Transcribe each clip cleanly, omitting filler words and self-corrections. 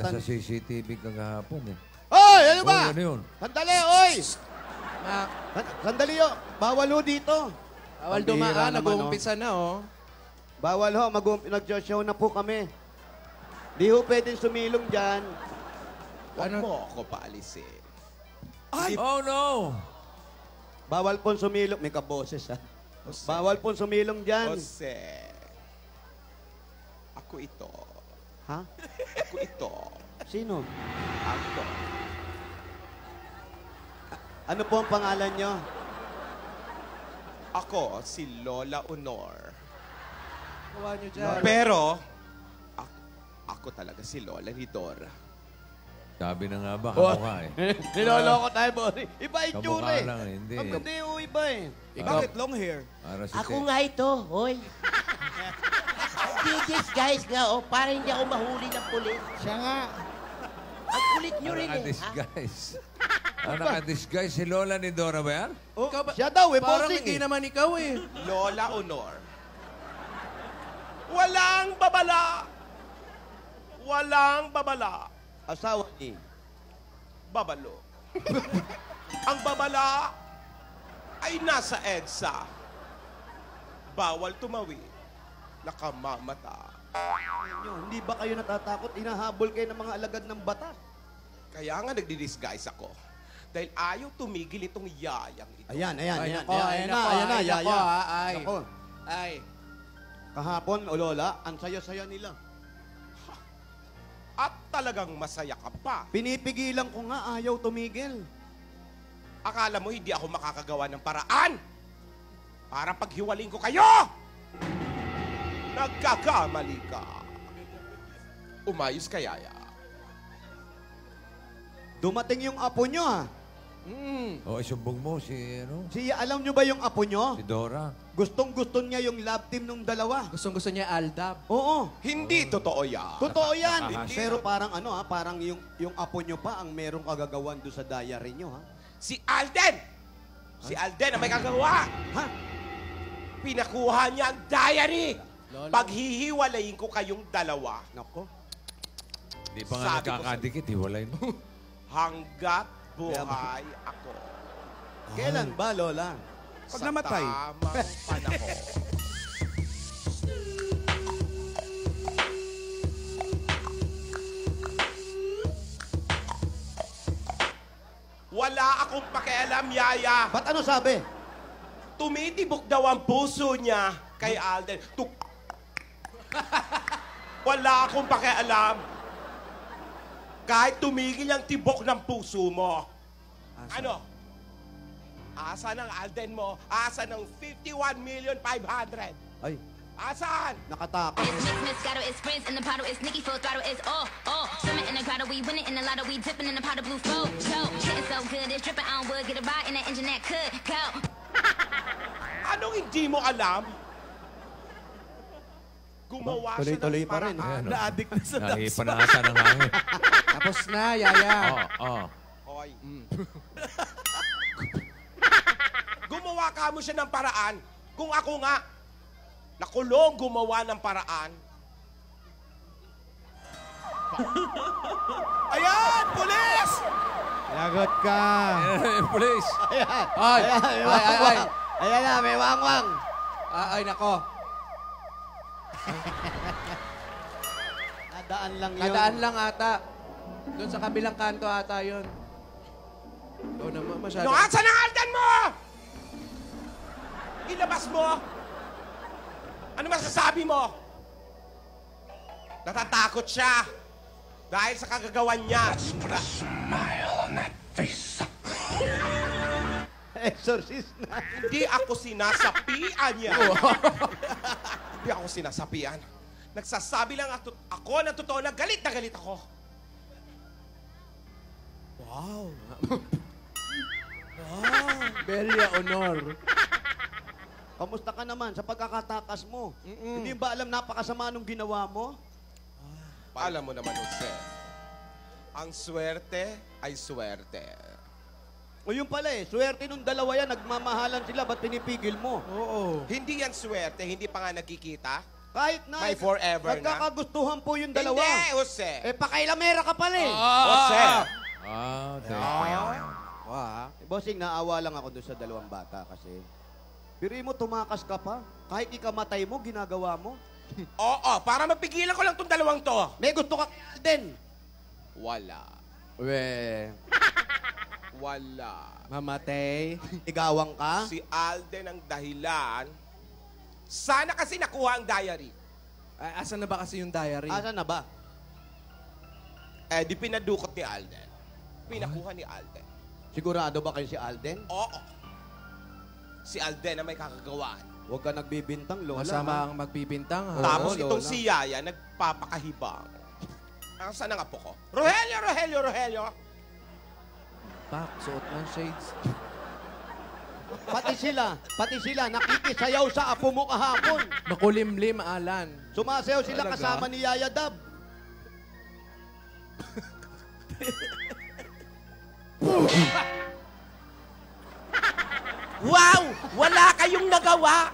Nakita sa CCTV kagahapon eh. Oy, ano ba? Oy, ano yun? Sandali, oy! Sandali, oh. Bawal ho dito. Bawal dumaan, nag-uumpisa na, oh. Bawal ho, nag-show na po kami. Di ho pwedeng sumilong dyan. Huwag mo ako paalisin. Ay! Oh no! Bawal pong sumilong. May kaboses, ha? Jose. Bawal pong sumilong dyan. Jose. Ako ito. Ha? Ako ito. Sino? Ako. Ano po ang pangalan nyo? Ako, si Lola Honor. Gawa nyo dyan. Pero, ako talaga si Lola ni Dora. Sabi na nga ba, kamukha eh. Niloloko tayo, Bory. Iba yung Kamukha tsura eh. lang, hindi. Hindi ho, iba eh. Bakit long hair? Para si Ako nga ito, hoy. This guys nga, oh, para hindi ako mahuli ng pulis. Siya nga. Ang kulit nyo rin eh. Naka-disguise. Naka-disguise si Lola ni Dora ba yan? Oh, siya daw eh, Parang bossing hindi eh. naman ikaw, eh. Lola Honor. Walang babala. Walang babala. Asawa ni. Babalo. Ang babala ay nasa EDSA. Bawal tumawi. Nakamamata. Hindi ba kayo natatakot? Hinahabol kayo ng mga alagad ng batas. Kaya nga nagdi-disguise ako. Dahil ayaw tumigil itong yayang ito. Ayan. Ay, nako, Ayan na, ay, yaya. nako, ay. Nako. Ay. Kahapon, o Lola, ang saya-saya nila. At talagang masaya ka pa. Pinipigilan ko nga, ayaw tumigil. Akala mo hindi ako makakagawa ng paraan para paghiwaling ko kayo! Nagkakamali ka. Umayos ka, yaya. Dumating yung apo nyo, ha? O, isumbong mo si, ano? Alam nyo ba yung apo nyo? Si Dora. Gustong-gusto niya yung love team nung dalawa. Gustong-gusto niya Aldab. Oo. Hindi totoo yan. Totoo yan. Hindi. Pero parang ano, ha? Parang yung apo nyo pa ang merong kagagawan doon sa diary nyo, ha? Si Alden! Si Alden ang may kagawa. Ha? Pinakuha niya ang diary. Lolo. Paghihiwalayin ko kayong dalawa Nako. Di pa nga Sabi ko nagkakadikit, hiwalay mo. hanggat buhay ako. Kailan ba, Lola? Pag namatay. Sa tamang panahon. Wala akong pakialam, yaya. Ba't ano sabi? Tumitibok daw ang puso niya kay Alden. Wala akong pakialam. Kahit tumigil ang tibok ng puso mo. Ano? Asa ng Alden mo? Asa ng 51,500,000? Ay, Asan? nakatakot. It's mix, Moscato, it's Prince in the bottle, it's Nicki full throttle, it's all. Swimming in the grotto, we winning in the lotto, we dipping in the pot of blue flow. Hitting so good, it's dripping on wood, get a ride in that engine that could go. Anong hindi mo alam? Gumawa siya Tuloy-tuloy ng pa rin. paraan. Na-addict na sa Nahipa na ata ng hangin. Tapos na, yaya. Oo. Hoy. Gumawa ka mo siya ng paraan. Kung ako nga, nakulong gumawa ng paraan. Ayan! Pulis! Lagot ka. Please. Ayan. Ay! Ayan, may Ay, ay, wangwang. ay. Ayan na, may wangwang. Ay, nako. Nadaan lang yun. Kadaan lang ata. Doon sa kabilang kanto ata yun. Ikaw naman masyado. No, asan ang Alden mo? Ilabas mo? Ano masasabi mo? Natatakot siya. Dahil sa kagagawan niya. Exorcist na. Hindi ako sinasapian niya. Hindi ako sinasapian. Nagsasabi lang ako na totoo na galit ako. Wow. Belia Honor. Kamusta ka naman sa pagkakatakas mo? Hindi ba alam napakasama nung ginawa mo? Alam mo naman, Jose, ang swerte ay swerte. O yun pala eh, swerte nung dalawa yan, nagmamahalan sila, ba't pinipigil mo? Oo. Hindi yan swerte, hindi pa nga nagkikita. Kahit na. May forever na. Nagkakagustuhan po yung dalawa. Hindi, Jose. Pakailamera ka pala eh. Jose. Bossing, naawa lang ako doon sa dalawang bata kasi. Biri mo, tumakas ka pa. Kahit ikamatay mo, ginagawa mo. Oo, para mapigilan ko lang tong dalawang to. May gusto ka din. Wala. Wala. Mamatay. Igawang ka? Si Alden ang dahilan. Sana kasi nakuha ang diary. Ay, asan na ba kasi yung diary? Asan na ba? Di pinadukot ni Alden. Pinakuha ni Alden. Sigurado ba kayo si Alden? Oo. Si Alden na may kakagawaan. Huwag ka nagbibintang, Lola. Masama ang magbibintang, ha? Tapos Oo, itong Lola. si Yaya, nagpapakahibang. Saan ang apo ko? Rogelio! Pak, suot ng shades. Pati sila, nakikisayaw sa apo mo kahapon. Makulimlim, Alan. Sumasayaw sila Talaga? kasama ni Yaya Dab. Wow! Wala kayong nagawa!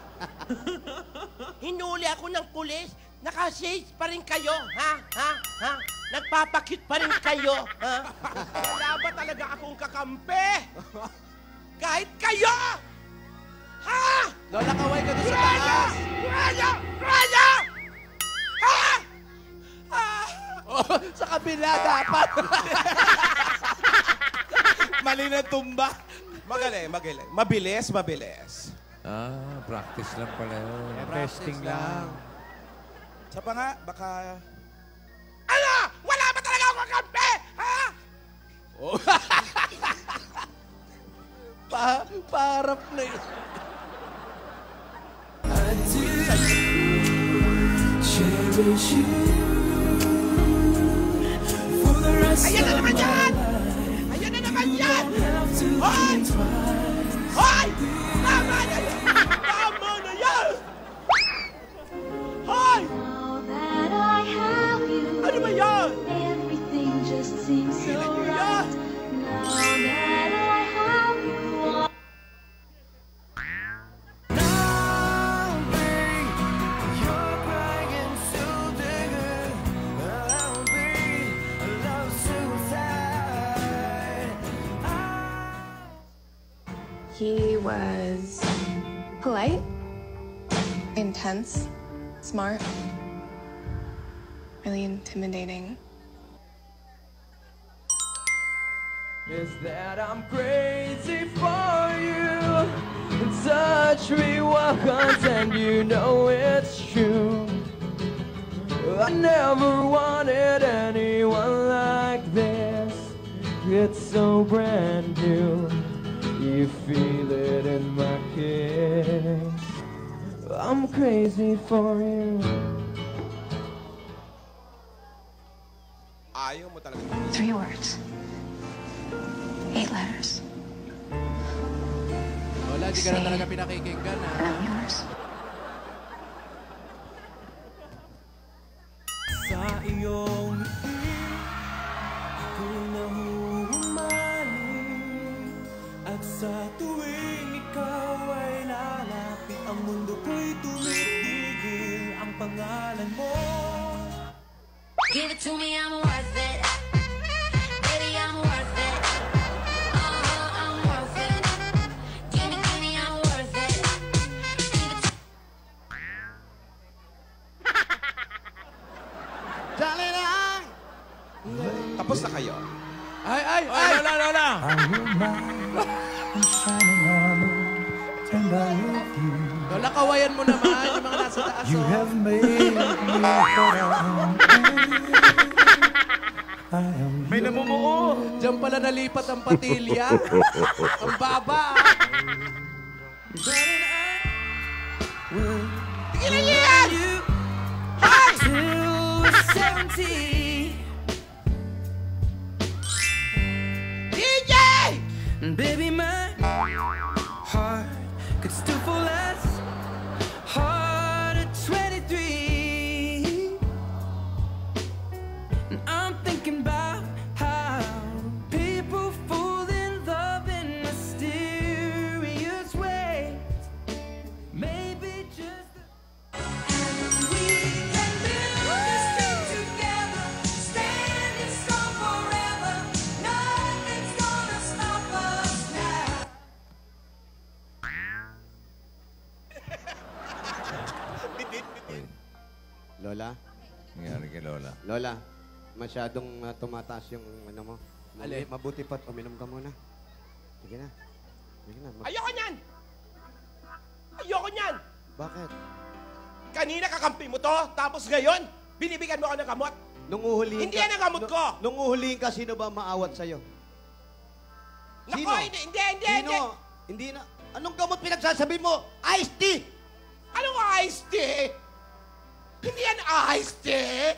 Hinuli ako ng pulis. Naka-shades pa rin kayo, ha? Nagpapakit pa rin kayo, ha? Wala ba talaga akong kakampi? Kahit kayo! Ha? Lola, kaway ka doon sa taas. Raya! Ha? Oh, sa kabila dapat. Mali na tumba. Magaling. Mabilis. Practice lang pala yun. Testing lang. Sa pa nga, baka... Ano? Wala ba talaga akong kakampi? Ha? Paharap na yun. Ayan na naman yan! Hoy! Tama na yan! Hoy! Now that I have you, Ano ba yan? everything just seems so Pigilan niyo right. yan! Now that I have you, He was polite, intense, smart, really intimidating. Is that I'm crazy for you. Touch me once and you know it's true. I never wanted anyone like this. It's so brand new. You feel it in my kiss. I'm crazy for you. Ayaw mo talaga. 3 words. 8 letters. Lola, di ka na talaga pinakikinggan, ha? And I'm yours. Sa iyong ako nahuhumaling. At sa tuwing ikaw ay lalapit, ang mundo ko'y tumitigil. Ang pangalan mo. Give it to me, I'm worth it. Baby, I'm worth it. I'm worth it. Give me, I'm worth it. Give it to Dali lang! Tapos na kayo. Ay! Lola! Lola, kawayan mo naman yung mga nasa taas. You oh. have made me May namumuo. Diyan pala nalipat ang patilya. Ang baba. Tigilan niyo yan! Hoy! DJ! Baby, my heart could still fall less hard at 23. And I'm thinking about how people fall in love in mysterious ways. Maybe just we Lola? Nangyari kay Lola. Lola, masyadong tumataas yung ano mo. Alin? Mabuti pa't uminom ka muna. Sige na. Sige na. Ayoko niyan! Ayoko niyan! Bakit? Kanina kakampi mo to, tapos ngayon, binibigyan mo ako ng gamot. Nung uhulihin Hindi yan ang gamot ko! Nung uhulihin ka, sino ba maawat sa'yo? Nako, Sino? hindi. Sino? Hindi na. Anong gamot pinagsasabi mo? Iced tea! Anong iced tea? Hindi yan iced tea!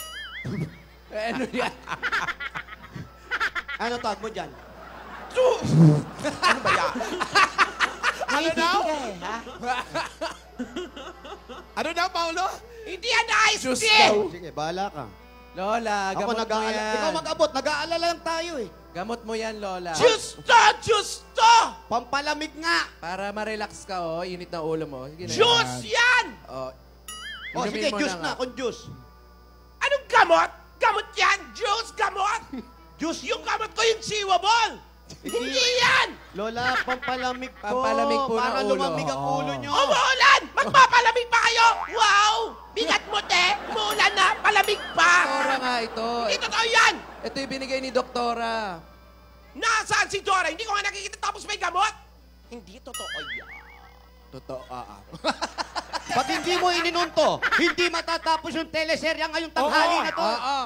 Ano yan? Ano tawag mo dyan? Ano ba yan? Ano daw? Ano daw, Paolo? Hindi yan iced Diyos tea! daw. Sige, bahala ka. Lola, Ako gamot mo nag-aalala. yan. Ikaw mag-abot. Nag-aalala lang tayo eh. Gamot mo yan, Lola. Justo! Pampalamig nga. Para ma-relax ka, oh. Init na ulo mo. Sige na. Juice yan! Oh. O Inumin sige, mo juice nga. na. Kung juice. Anong gamot? Gamot yan! Juice, gamot! Juice. Yung gamot ko yung chewable! Hindi yan! Lola, pampalamig po. Pampalamig po ng Para ulo. lumamig ang Oo. ulo nyo. Umuulan! Magpapalamig pa kayo! Wow! Bigat mo, te! Umuulan na! Palamig pa! Doktora nga ito. Hindi totoo yan! Ito yung binigay ni Doktora. Nasaan si Dora? Hindi ko nga nakikita tapos may gamot! Hindi totoo yan. Totoo, Pag hindi mo ininunto, hindi matatapos yung teleserya ngayong tanghali na to. Oo.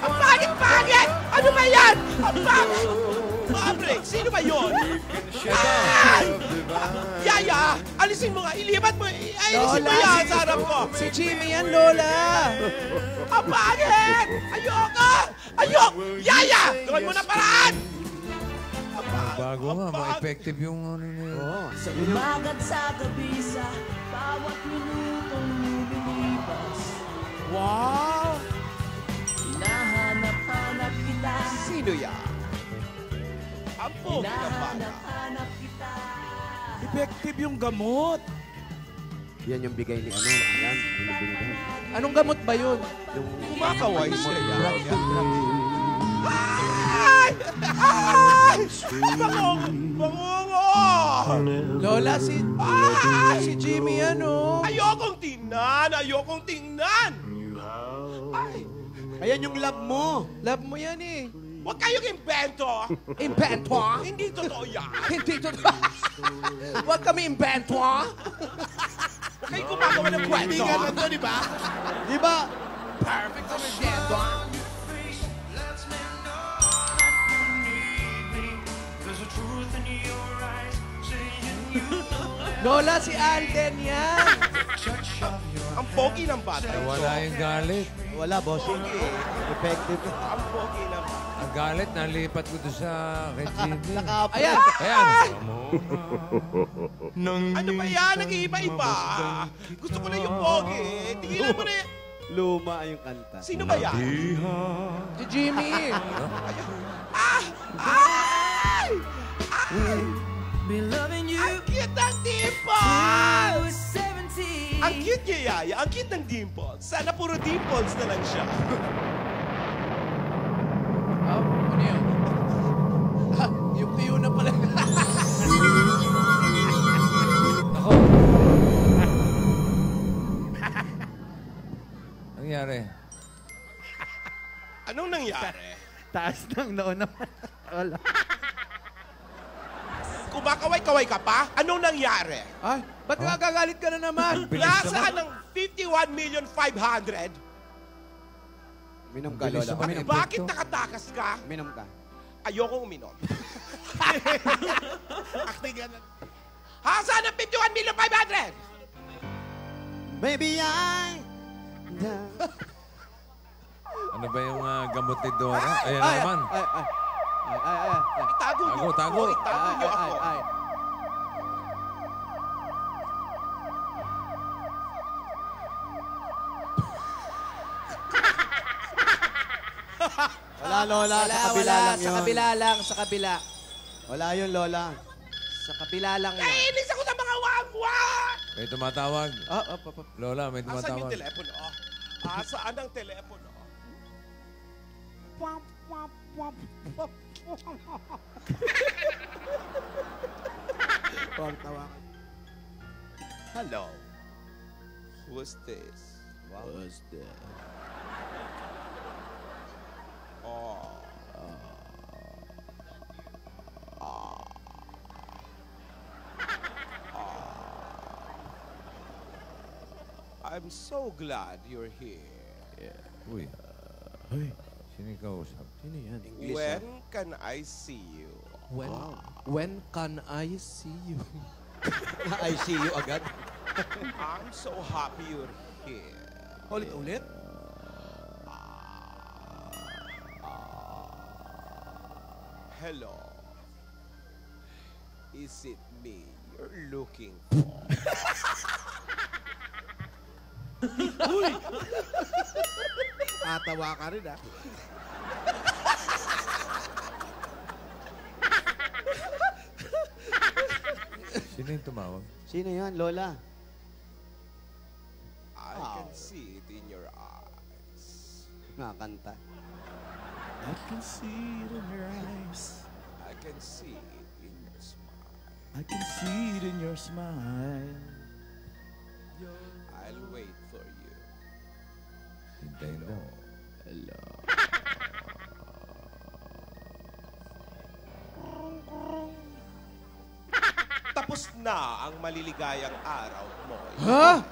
Ang pangit-pangit! Ano ba yan? Ang pangit! Mabrik! Sino ba yun? Ay! Yaya! Alisin mo nga! Ilipat mo! Alisin mo yan sa harap ko! Si Jimmy yan, Lola. Ang pangit! Ayoko! Ayoko! Yaya! Gawin mo na paraan! Bago nga, ma-effective yung ano na yun. Oo. Sa umagat sa gabi sa bawat minutong lumilipas. Wow! Hinahanap-hanap kita. Sino yan? Ang pogi ng bata. Hinahanap-hanap kita. Effective yung gamot. Yan yung bigay ni ano. Yan. Yung binigay. Anong gamot ba yun? Yung Kumakaway siya yan. Ay! Ay! Bangungo! Lola, si Jimmy yan, oh. Ayokong tingnan! Ayokong tingnan! Ay! Ayan yung love mo. Love mo yan, eh. Huwag kayong invento! Invento? Hindi totoo yan! Hindi totoo. Huwag kami invento, ah. Huwag kayong gumagawa ng kwento! to, di ba? Di ba? Perfect kami invento, ah. Lola, si Alden yan. Ang pogi ng bata. Wala yung galit. Wala, bossing. Effective. Ang pogi ng bata. Ang galit, nalipat ko doon sa kay Jimmy. Nakapo. Ayan. Ayan. Ano ba yan? Nag-iiba-iba. Gusto ko na yung pogi. Tigilan mo na yan. Luma yung kanta. Sino ba yan? Si Jimmy. Ah! Ay! Ay! Be loving you Ang cute ng dimples! 17. Ang cute niya, Yaya. Ang cute ng dimples. Sana puro dimples na lang siya. Oh, ano yun? Ah, yung piyo na pala. Ako. Nangyari? Anong nangyari? Taas ng noon naman. Wala. Kumakaway-kaway ka pa? Anong nangyari? Ay, ba't nagagalit ka na naman? Nasaan ang 51,500,000? Minom ka, Bilis Lola. naman. Minom. Bakit nakatakas ka? Minom ka. Ayoko uminom. Hasaan ang 51,500,000? Baby, Ano ba yung gamot ni Dora? Ayan na naman. Itago niyo. Tago. Itago niyo ako. Wala, Lola. Wala, sa kabila wala. lang Sa yun. kabila lang, sa kabila. Wala yun, Lola. Sa kabila lang yan. Naiinis ako sa mga wagwag! May tumatawag. Oh. Lola, may Asan yung tumatawag. telepono? Asaan ang telepono? Hello. Who's this? Who's this? Oh. I'm so glad you're here. Uy. Sino yung kausap? Sino yan? When can I see you? When can I see you? I see you agad. I'm so happy you're here. Ulit-ulit? Hello. Is it me you're looking for? Tatawa ka rin, ah. Sino yung tumawag? Sino yan, Lola? I can see it in your eyes. Nakakanta. I can see it in your eyes. I can see it in your smile. I can see it in your smile. I'll wait for you. Hintayin daw. Hello. Tapos na ang maliligayang araw mo. Ha?